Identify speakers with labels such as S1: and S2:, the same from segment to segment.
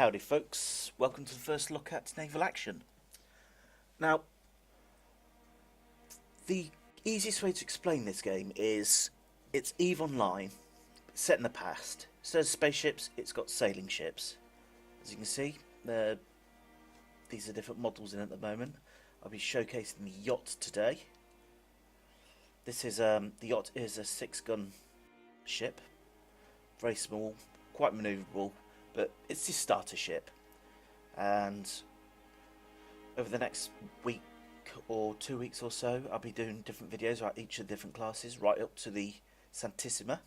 S1: Howdy folks, welcome to the first look at Naval Action. Now, the easiest way to explain this game is it's EVE Online, set in the past. Instead of spaceships, it's got sailing ships. As you can see, these are different models in at the moment. I'll be showcasing the Yacht today. This is the Yacht is a 6-gun ship, very small, quite manoeuvrable, but it's your starter ship. And over the next week or 2 weeks or so, I'll be doing different videos about each of the different classes, right up to the Santissima,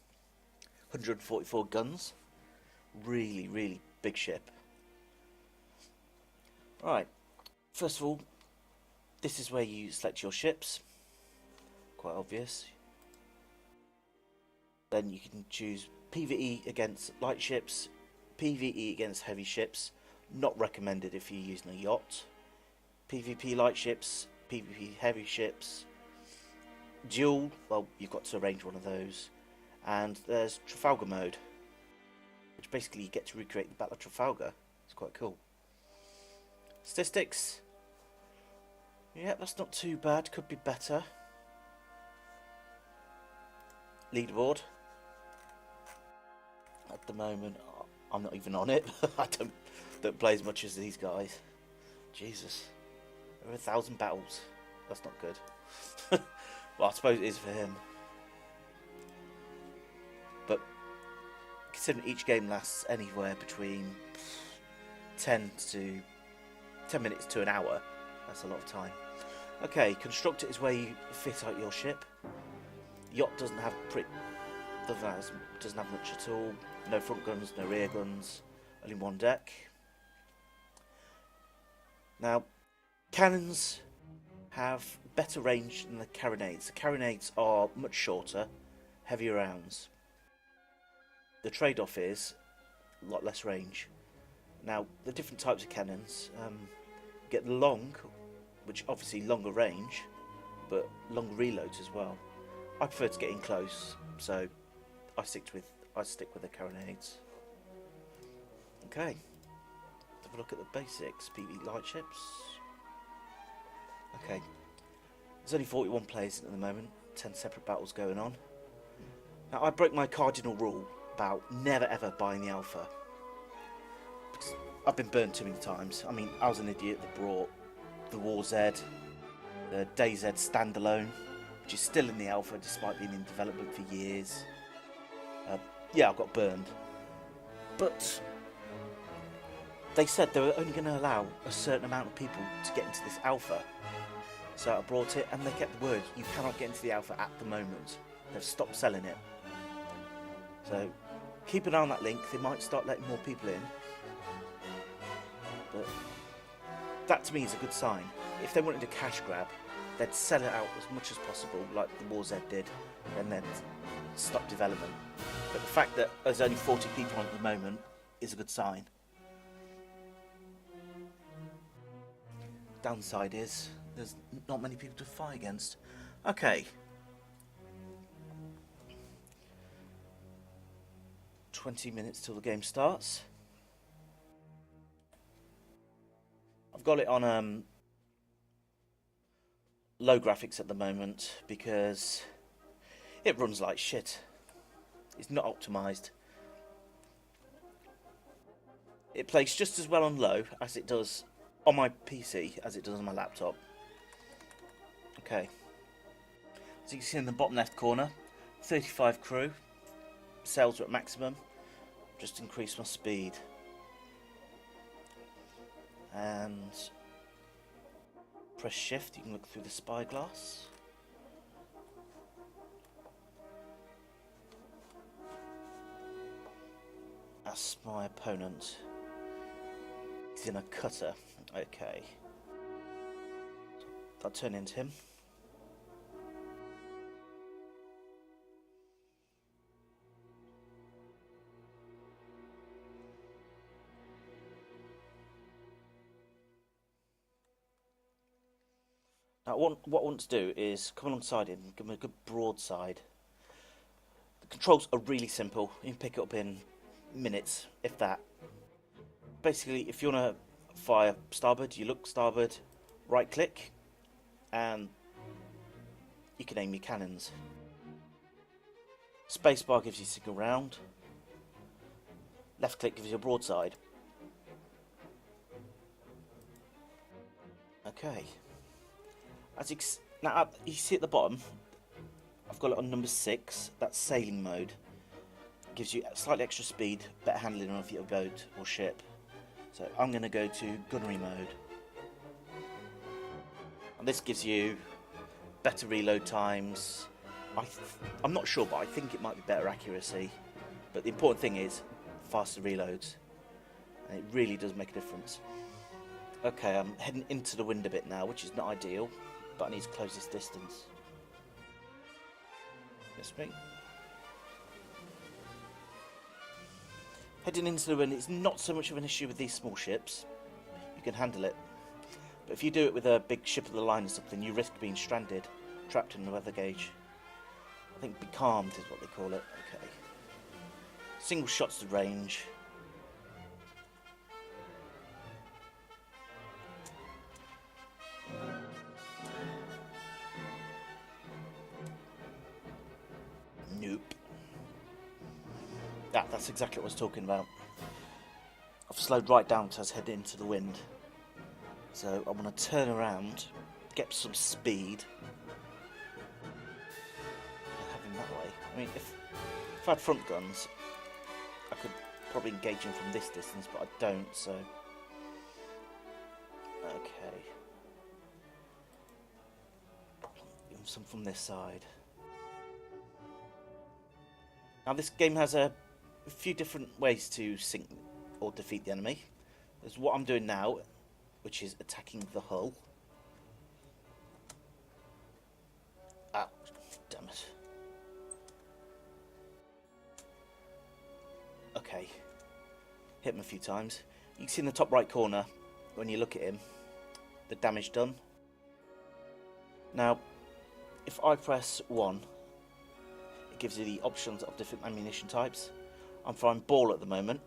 S1: 144 guns, really big ship. Right, first of all, this is where you select your ships, quite obvious. Then you can choose PvE against light ships, PvE against heavy ships, not recommended if you're using a yacht, PvP light ships, PvP heavy ships, duel, well, you've got to arrange one of those, and there's Trafalgar mode, which basically you get to recreate the Battle of Trafalgar. It's quite cool. Statistics, yeah, that's not too bad, could be better. Leaderboard, at the moment I'm not even on it. I don't play as much as these guys. Jesus, over 1,000 battles, that's not good. Well, I suppose it is for him, but considering each game lasts anywhere between 10 minutes to an hour, that's a lot of time. Okay, construct it is where you fit out your ship. Yacht doesn't have much at all. No front guns, no rear guns, only one deck. Now, cannons have better range than the carronades. The carronades are much shorter, heavier rounds. The trade-off is a lot less range. Now, the different types of cannons, get the long, which obviously longer range, but longer reloads as well. I prefer to get in close, so I stick with the carronades. Okay, have a look at the basics. PvE light ships. Okay, there's only 41 players at the moment, 10 separate battles going on. Now, I broke my cardinal rule about never ever buying the Alpha, because I've been burned too many times. I mean, I was an idiot that brought the War Z, the DayZ standalone, which is still in the Alpha despite being in development for years. Yeah, I got burned. But they said they were only going to allow a certain amount of people to get into this Alpha. So I brought it, and they kept the word. You cannot get into the Alpha at the moment. They've stopped selling it. So keep an eye on that link. They might start letting more people in. But that to me is a good sign. If they wanted a cash grab, they'd sell it out as much as possible, like the War Z did, and then stop development. But the fact that there's only 40 people on at the moment is a good sign. Downside is there's not many people to fight against. Okay. 20 minutes till the game starts. I've got it on low graphics at the moment because it runs like shit. It's not optimized. It plays just as well on low as it does on my PC as it does on my laptop. Okay. As you can see in the bottom left corner, 35 crew. Sails are at maximum. Just increase my speed. And press shift, you can look through the spyglass. That's my opponent. He's in a cutter. Okay. I'll turn into him. Now, what I want to do is come alongside him and give him a good broadside. The controls are really simple. You can pick it up in minutes, if that. basically, if you want to fire starboard, you look starboard, right click, and you can aim your cannons. Spacebar gives you signal round. Left click gives you a broadside. Okay. Now you see at the bottom, I've got it on number 6. That's sailing mode. Gives you slightly extra speed, better handling on your boat or ship. So I'm going to go to gunnery mode. And this gives you better reload times. I'm not sure, but I think it might be better accuracy. But the important thing is faster reloads. And it really does make a difference. Okay, I'm heading into the wind a bit now, which is not ideal, but I need to close this distance. Yes, me. Heading into the wind is not so much of an issue with these small ships. You can handle it. But if you do it with a big ship of the line or something, you risk being stranded, trapped in the weather gauge. I think becalmed is what they call it. Okay. Single shots to range. Nope. That's exactly what I was talking about. I've slowed right down as I head into the wind. So I want to turn around, get some speed. Having that way. I mean, if I had front guns, I could probably engage him from this distance, but I don't, so... Okay. Give him some from this side. Now this game has a few different ways to sink or defeat the enemy. There's what I'm doing now, which is attacking the hull. Ah, damn it. Okay. Hit him a few times. You can see in the top right corner, when you look at him, the damage done. Now, if I press 1, it gives you the options of different ammunition types. I'm firing ball at the moment,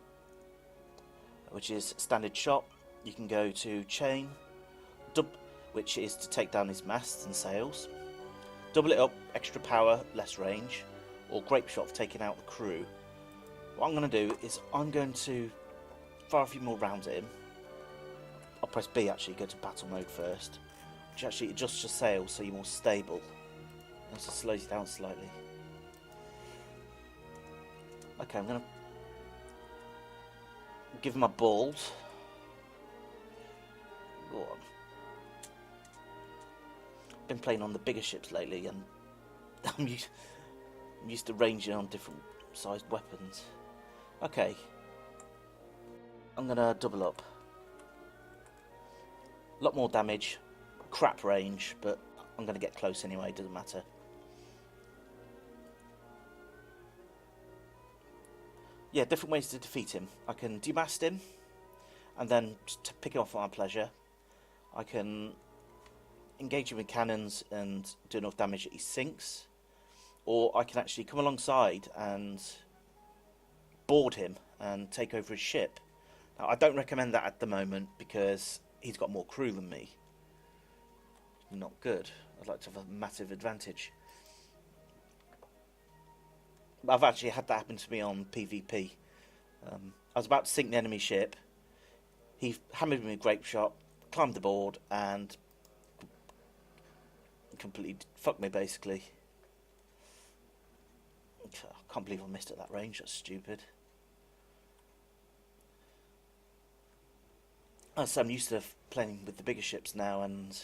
S1: which is standard shot. You can go to chain, which is to take down his masts and sails. Double it up, extra power, less range. Or grape shot for taking out the crew. What I'm going to do is I'm going to fire a few more rounds at him. I'll press B actually, go to battle mode first, which actually adjusts your sails so you're more stable. It also slows you down slightly. Okay, I'm going to give him my balls. Go on. Been playing on the bigger ships lately, and I'm used to ranging on different sized weapons. Okay, I'm gonna double up. A lot more damage, crap range, but I'm gonna get close anyway. Doesn't matter. Yeah, different ways to defeat him. I can demast him, and then to pick him off at my pleasure. I can engage him with cannons and do enough damage that he sinks, or I can actually come alongside and board him and take over his ship. Now, I don't recommend that at the moment because he's got more crew than me. Not good. I'd like to have a massive advantage. I've actually had that happen to me on PvP. I was about to sink the enemy ship. He hammered me with a grape shot, climbed aboard, and completely fucked me, basically. I can't believe I missed at that range. That's stupid. So I'm used to playing with the bigger ships now, and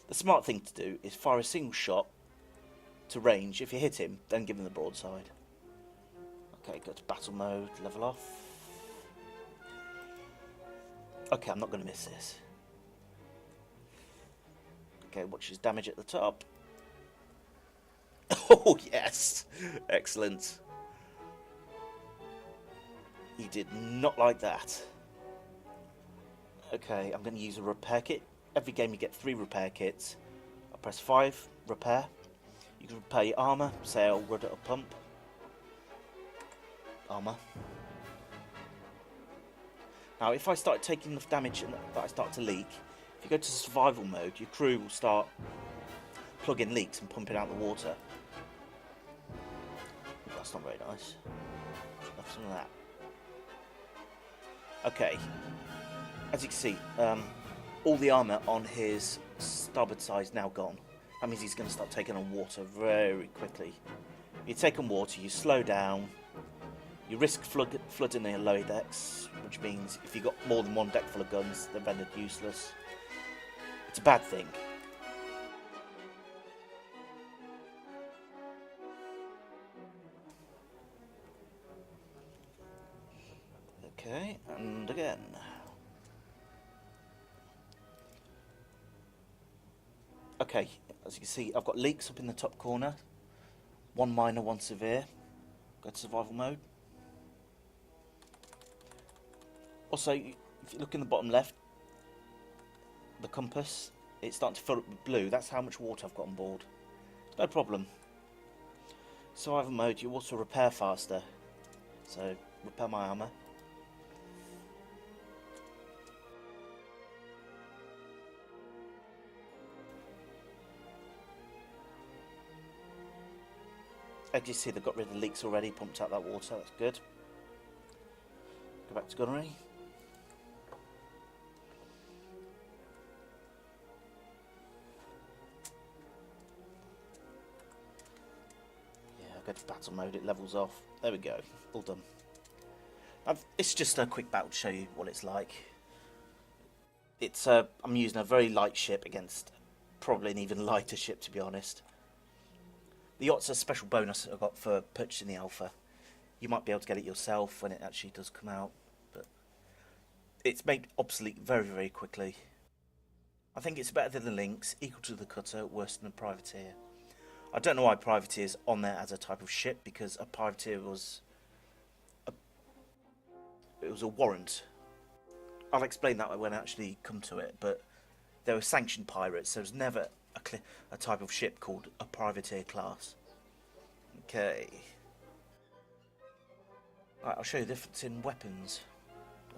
S1: the smart thing to do is fire a single shot to range. If you hit him, then give him the broadside. Okay, go to battle mode, level off. Okay, I'm not going to miss this. Okay, watch his damage at the top. Oh, yes! Excellent. He did not like that. Okay, I'm going to use a repair kit. Every game you get 3 repair kits. I press 5, repair. You can repair your armour, sail, rudder or pump. Armour. Now, if I start taking enough damage and that I start to leak, if you go to survival mode, your crew will start plugging leaks and pumping out the water. That's not very nice. Have some of that. Okay. As you can see, all the armour on his starboard side is now gone. That means he's going to start taking on water very quickly. If you take on water, you slow down. You risk flooding the lower decks, which means if you've got more than one deck full of guns, they're rendered useless. It's a bad thing. Okay, and again. Okay, as you can see, I've got leaks up in the top corner. One minor, one severe. Go to survival mode. Also, if you look in the bottom left, the compass, it's starting to fill up with blue. That's how much water I've got on board. No problem. Survival mode, you also repair faster. So, repair my armour. As you see, they've got rid of the leaks already, pumped out that water, that's good. Go back to gunnery. Yeah, go to battle mode, it levels off. There we go, all done. It's just a quick battle to show you what it's like. I'm using a very light ship against probably an even lighter ship, to be honest. The Yacht's a special bonus I got for purchasing the Alpha. You might be able to get it yourself when it actually does come out, but it's made obsolete very, very quickly. I think it's better than the Lynx, equal to the Cutter, worse than the Privateer. I don't know why Privateer's on there as a type of ship, because a Privateer was a warrant. I'll explain that when I actually come to it, but they were sanctioned pirates, so there was never a type of ship called a Privateer class. Okay. Right, I'll show you the difference in weapons.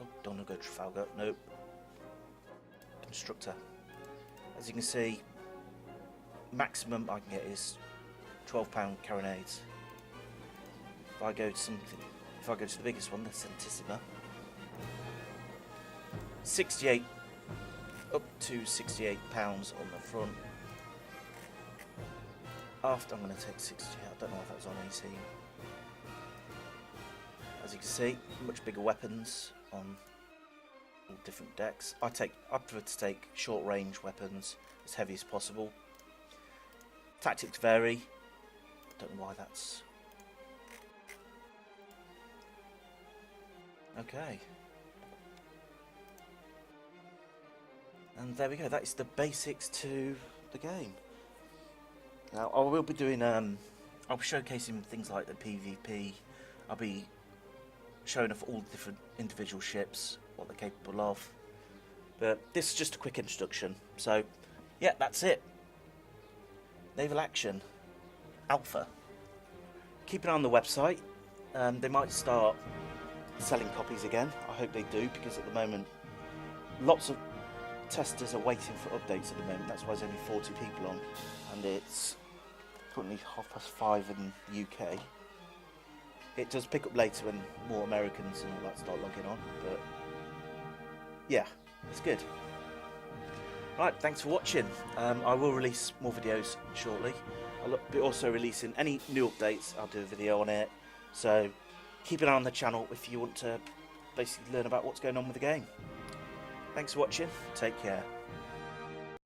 S1: Oh, don't want to go Trafalgar. Nope. Constructor. As you can see, maximum I can get is £12 carronades. If I go to the biggest one, the Centissima, 68 up to £68 on the front. After I'm going to take 60. I don't know if that was on 18. As you can see, much bigger weapons on all different decks. I prefer to take short range weapons, as heavy as possible. Tactics vary. Don't know why that's. Okay. And there we go. That is the basics to the game. Now I will be doing I'll be showcasing things like the PvP. I'll be showing off all the different individual ships, what they're capable of. But this is just a quick introduction. So yeah, that's it. Naval Action Alpha. Keep an eye on the website. They might start selling copies again. I hope they do, because at the moment lots of testers are waiting for updates at the moment. That's why there's only 40 people on, and it's currently 5:30 in the UK. It does pick up later when more Americans and all that start logging on, but yeah, it's good. Right, thanks for watching. I will release more videos shortly. I'll be also releasing any new updates. I'll do a video on it, so keep an eye on the channel if you want to basically learn about what's going on with the game. Thanks for watching, take care.